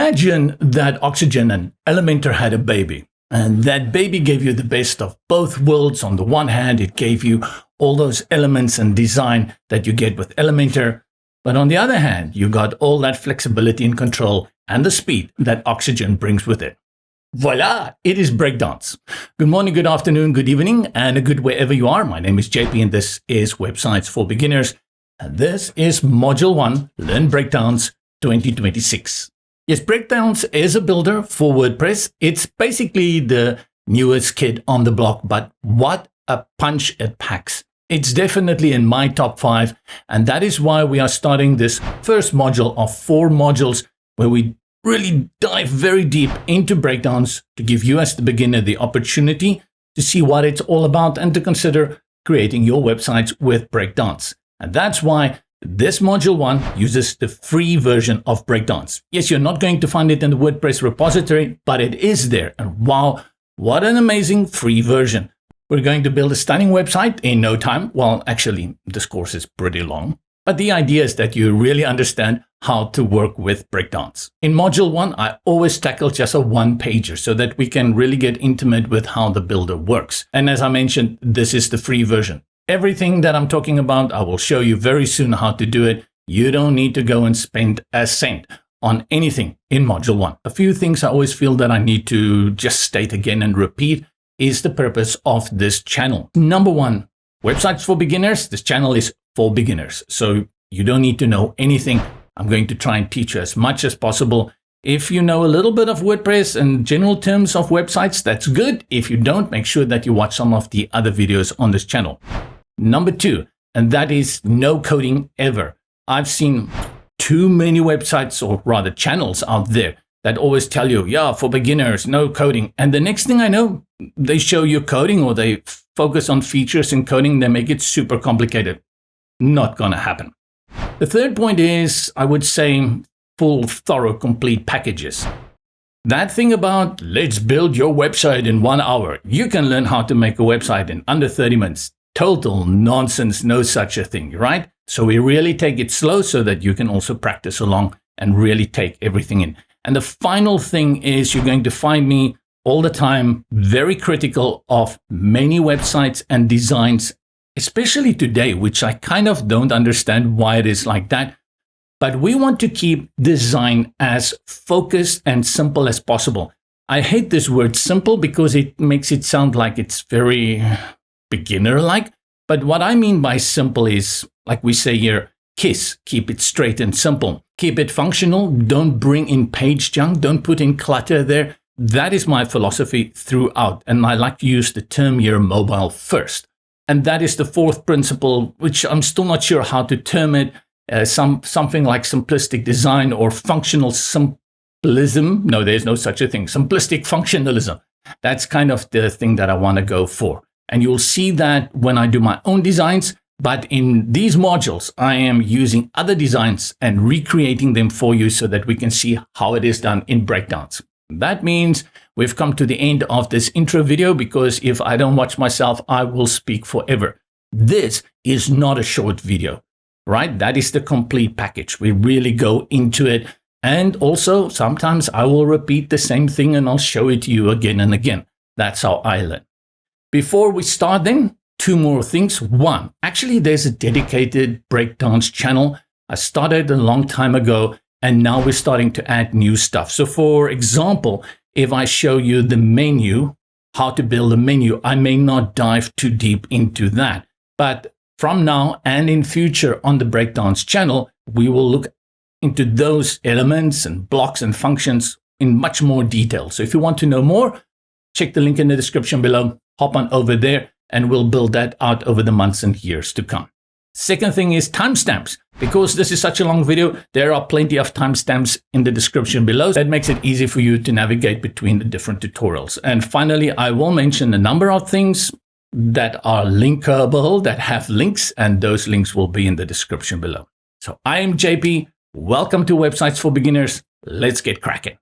Imagine that Oxygen and Elementor had a baby, and that baby gave you the best of both worlds. On the one hand, it gave you all those elements and design that you get with Elementor, but on the other hand, you got all that flexibility and control and the speed that Oxygen brings with it. Voila, it is Breakdance. Good morning, good afternoon, good evening, and a good wherever you are. My name is JP, and this is Websites for Beginners. And this is Module 1, Learn Breakdance 2026. Yes, Breakdance is a builder for WordPress. It's basically the newest kid on the block, but what a punch it packs. It's definitely in my top 5, and that is why we are starting this first module of 4 modules where we really dive very deep into Breakdance to give you as the beginner the opportunity to see what it's all about and to consider creating your websites with Breakdance. And that's why this Module 1 uses the free version of Breakdance. Yes, you're not going to find it in the WordPress repository, but it is there. And wow, what an amazing free version. We're going to build a stunning website in no time. Well, actually, this course is pretty long. But the idea is that you really understand how to work with Breakdance. In Module 1, I always tackle just a one-pager so that we can really get intimate with how the builder works. And as I mentioned, this is the free version. Everything that I'm talking about, I will show you very soon how to do it. You don't need to go and spend a cent on anything in Module 1. A few things I always feel that I need to just state again and repeat is the purpose of this channel. Number 1, Websites for Beginners. This channel is for beginners, so you don't need to know anything. I'm going to try and teach you as much as possible. If you know a little bit of WordPress and general terms of websites, that's good. If you don't, make sure that you watch some of the other videos on this channel. Number 2, and that is no coding ever. I've seen too many websites, or rather channels out there, that always tell you, yeah, for beginners, no coding. And the next thing I know, they show you coding, or they focus on features in coding. They make it super complicated. Not gonna happen. The third point is, I would say, full, thorough, complete packages. That thing about let's build your website in 1 hour. You can learn how to make a website in under 30 minutes. Total nonsense, no such a thing, right? So we really take it slow so that you can also practice along and really take everything in. And the final thing is, you're going to find me all the time very critical of many websites and designs, especially today, which I kind of don't understand why it is like that. But we want to keep design as focused and simple as possible. I hate this word simple because it makes it sound like it's very beginner-like. But what I mean by simple is, like we say here, KISS, keep it straight and simple. Keep it functional. Don't bring in page junk. Don't put in clutter there. That is my philosophy throughout. And I like to use the term here, mobile first. And that is the 4th principle, which I'm still not sure how to term it. Something like simplistic design or functional simplism. No, there's no such a thing. Simplistic functionalism. That's kind of the thing that I want to go for. And you'll see that when I do my own designs. But in these modules, I am using other designs and recreating them for you so that we can see how it is done in Breakdance. That means we've come to the end of this intro video, because if I don't watch myself, I will speak forever. This is not a short video, right? That is the complete package. We really go into it. And also, sometimes I will repeat the same thing and I'll show it to you again and again. That's how I learn. Before we start then, 2 more things. 1, actually, there's a dedicated Breakdance channel. I started a long time ago, and now we're starting to add new stuff. So for example, if I show you the menu, how to build a menu, I may not dive too deep into that. But from now and in future on the Breakdance channel, we will look into those elements and blocks and functions in much more detail. So if you want to know more, check the link in the description below. Hop on over there and we'll build that out over the months and years to come. Second thing is timestamps. Because this is such a long video, there are plenty of timestamps in the description below. That makes it easy for you to navigate between the different tutorials. And finally, I will mention a number of things that are linkable, that have links, and those links will be in the description below. So I am JP. Welcome to Websites for Beginners. Let's get cracking.